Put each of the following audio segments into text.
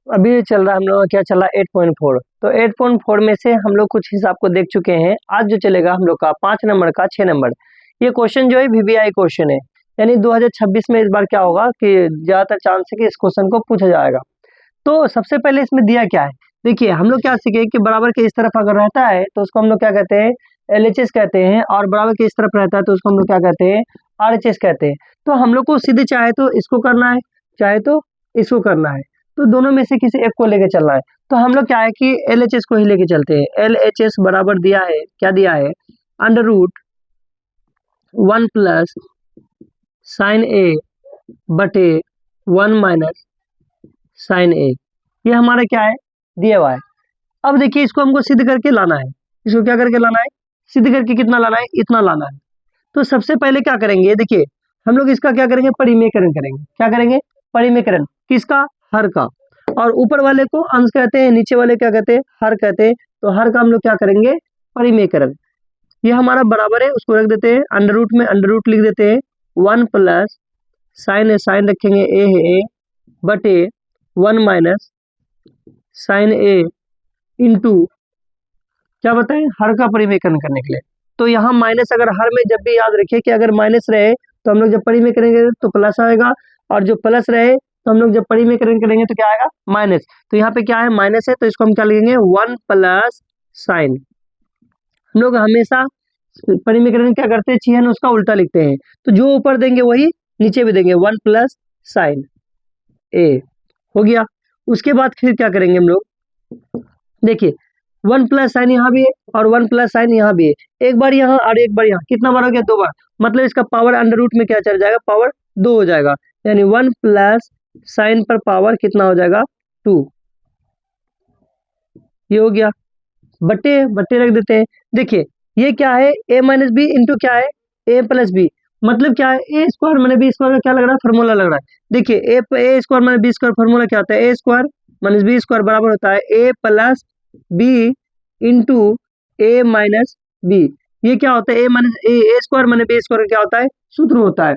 अभी चल रहा है हम लोग का क्या चल रहा है 8.4। तो 8.4 में से हम लोग कुछ हिसाब को देख चुके हैं। आज जो चलेगा हम लोग का 5 नंबर का 6 नंबर। ये क्वेश्चन जो है वीवीआई क्वेश्चन है, यानी 2026 में इस बार क्या होगा कि ज्यादातर चांस है कि इस क्वेश्चन को पूछा जाएगा। तो सबसे पहले इसमें दिया क्या है, देखिए हम लोग क्या सीखे कि बराबर के इस तरफ अगर रहता है तो उसको हम लोग क्या कहते हैं, एलएचएस कहते हैं, और बराबर के इस तरफ रहता है तो उसको हम लोग क्या कहते हैं, आरएचएस कहते हैं। तो हम लोग को सीधे चाहे तो इसको करना है, चाहे तो इसको करना है, तो दोनों में से किसी एक को लेके चलना है। तो हम लोग क्या है कि एलएचएस को ही लेके चलते हैं। एलएचएस बराबर दिया है, क्या दिया है, अंडर रूट 1 प्लस साइन ए बटे 1 माइनस साइन ए, ये हमारा क्या है, दिया हुआ है। अब देखिए इसको हमको सिद्ध करके लाना है। इसको क्या करके लाना है, सिद्ध करके कितना लाना है, इतना लाना है। तो सबसे पहले क्या करेंगे, देखिए हम लोग इसका क्या करेंगे, परिमेयकरण करेंगे। क्या करेंगे, परिमेयकरण किसका, हर का। और ऊपर वाले को अंश कहते हैं, नीचे वाले क्या कहते हैं, हर कहते हैं। तो हर का हम लोग क्या करेंगे, परिमेयकरण। ये हमारा बराबर है, उसको रख देते हैं अंडर रूट में, अंडर रूट लिख देते हैं 1 प्लस साइन है, साइन रखेंगे ए है ए, बटे 1 माइनस साइन ए इंटू क्या बताएं, हर का परिमेयकरण करने के लिए। तो यहाँ माइनस अगर हर में जब भी याद रखिए कि अगर माइनस रहे तो हम लोग जब परिमेयकरण करेंगे तो प्लस आएगा, और जो प्लस रहे तो हम लोग जब परिमेयकरण करेंगे तो क्या आएगा, माइनस। तो यहाँ पे क्या है, माइनस है, तो इसको हम क्या लिखेंगे, 1 प्लस साइन। हम लोग हमेशा परिमेयकरण क्या करते हैं, चिन्ह उसका उल्टा लिखते हैं। तो जो ऊपर देंगे वही नीचे भी देंगे, 1 प्लस साइन ए हो गया। उसके बाद फिर क्या करेंगे हम लोग, देखिए 1 प्लस साइन यहाँ भी है और 1 प्लस साइन यहाँ भी है, एक बार यहाँ और एक बार यहाँ, कितना बार हो गया, 2 बार। मतलब इसका पावर अंडर रूट में क्या चल जाएगा, पावर 2 हो जाएगा, यानी 1 प्लस साइन पर पावर कितना हो जाएगा, 2। ये हो गया, बट्टे बट्टे रख देते हैं। देखिए ये क्या है, a माइनस बी इंटू क्या है, a प्लस बी। मतलब क्या है, A square minus B square का क्या लग रहा है, फॉर्मूला लग रहा है। देखिए A square minus B square formula क्या होता है, A square minus B square बराबर होता है A plus B into A minus B. ये क्या होता है, A minus A square minus B square क्या होता है, सूत्र होता है।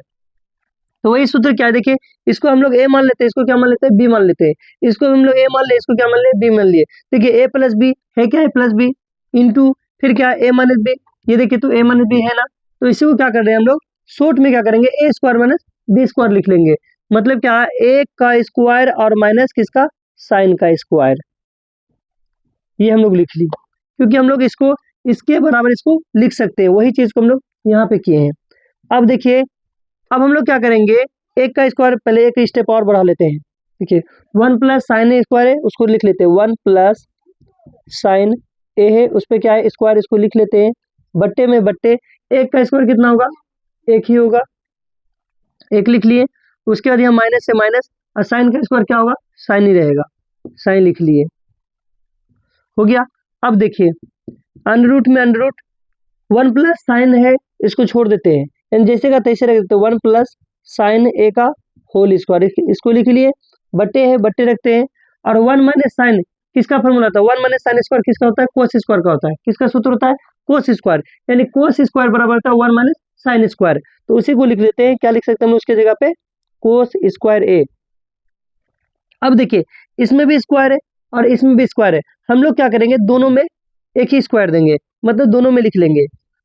तो वही सूत्र क्या है, देखिए इसको हम लोग ए मान लेते हैं, इसको क्या मान लेते हैं, बी मान लेते हैं। इसको हम लोग ए मान ले, इसको क्या मान ले, बी मान लिए। देखिए ए प्लस बी है, क्या है, प्लस बी इंटू फिर क्या है, ए माइनस बी। ये देखिए तो ए माइनस बी है ना, तो इसी को क्या कर रहे हैं हम लोग, शॉर्ट में क्या करेंगे, ए स्क्वायर माइनस बी स्क्वायर लिख लेंगे। मतलब क्या है, ए का स्क्वायर और माइनस किसका, साइन का स्क्वायर। ये हम लोग लिख ली, क्योंकि हम लोग इसको इसके बराबर इसको लिख सकते हैं, वही चीज को हम लोग यहाँ पे किए हैं। अब देखिए अब हम लोग क्या करेंगे, एक का स्क्वायर पहले एक स्टेप और बढ़ा लेते हैं। देखिए 1 प्लस साइन ए स्क्वायर है, उसको लिख लेते हैं 1 प्लस साइन ए है, उस पर क्या है स्क्वायर, इसको लिख लेते हैं बट्टे में बट्टे। एक का स्क्वायर कितना होगा, एक ही होगा, एक लिख लिए। उसके बाद यहाँ माइनस से माइनस, और साइन का स्क्वायर क्या होगा, साइन ही रहेगा, साइन लिख लिए, हो गया। अब देखिए अंडर रूट में अंडर रूट 1 प्लस साइन है, इसको छोड़ देते हैं, यानी जैसे का तैसे रख देते हैं 1 प्लस साइन ए का होल स्क्वायर, इसको लिख लिए, बट्टे है बट्टे रखते हैं। और 1 माइनस साइन किसका फॉर्मूला होता है, 1 माइनस साइन स्क्वायर किसका होता है, कोस स्क्वायर का होता है। किसका सूत्र होता है, कोस स्क्वायर, यानी कोस स्क्वायर बराबर होता है 1 माइनस साइन स्क्वायर। तो उसी को लिख लेते हैं, क्या लिख सकते हैं हम उसके जगह पे, कोस स्क्वायर ए। अब देखिए इसमें भी स्क्वायर है और इसमें भी स्क्वायर है, हम लोग क्या करेंगे, दोनों में एक ही स्क्वायर देंगे, मतलब दोनों में लिख लेंगे,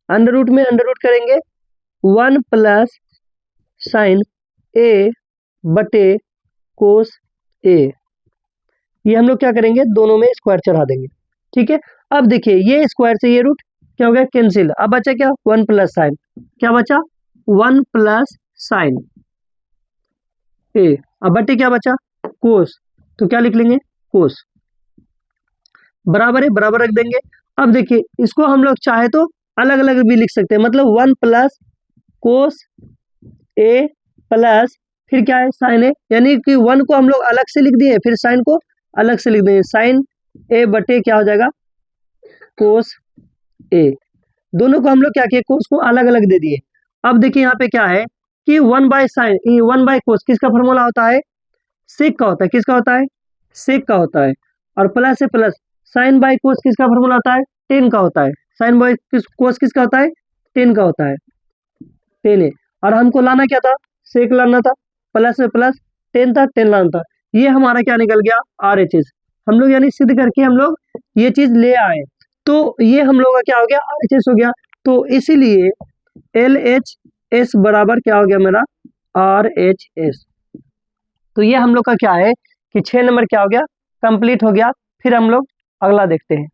अंडर रूट में अंडर रूट करेंगे 1 प्लस साइन ए बटे कोस ए। ये हम लोग क्या करेंगे, दोनों में स्क्वायर चढ़ा देंगे, ठीक है। अब देखिए ये स्क्वायर से ये रूट क्या हो गया, कैंसिल। अब बचा क्या, 1 प्लस साइन, क्या बचा, 1 प्लस साइन ए। अब बटे क्या बचा, कोस, तो क्या लिख लेंगे, कोस बराबर है, बराबर रख देंगे। अब देखिए इसको हम लोग चाहे तो अलग अलग भी लिख सकते हैं, मतलब 1 प्लस कोस ए प्लस फिर क्या है, साइन ए, यानी कि 1 को हम लोग अलग से लिख दिए, फिर साइन को अलग से लिख देंगे, साइन ए बटे क्या हो जाएगा, कोस ए। दोनों को हम लोग क्या किए, कोस को अलग अलग दे दिए। अब देखिए यहाँ पे क्या है कि 1 बाय साइन, 1 बाय कोस किसका फॉर्मूला होता है, सेक का होता है, किसका होता है, सेक का होता है। और प्लस से प्लस साइन बाय कोस किसका फॉर्मूला होता है, टेन का होता है। साइन बाय कोस किसका होता है, टेन का होता है, टेन है। और हमको लाना क्या था, सेक लाना था, प्लस में प्लस टेन था, टेन लाना था। ये हमारा क्या निकल गया, RHS। हम लोग यानी सिद्ध करके हम लोग ये चीज ले आए, तो ये हम लोग का क्या हो गया, RHS हो गया। तो इसीलिए LHS बराबर क्या हो गया मेरा, RHS। तो ये हम लोग का क्या है कि 6 नंबर क्या हो गया, कंप्लीट हो गया। फिर हम लोग अगला देखते हैं।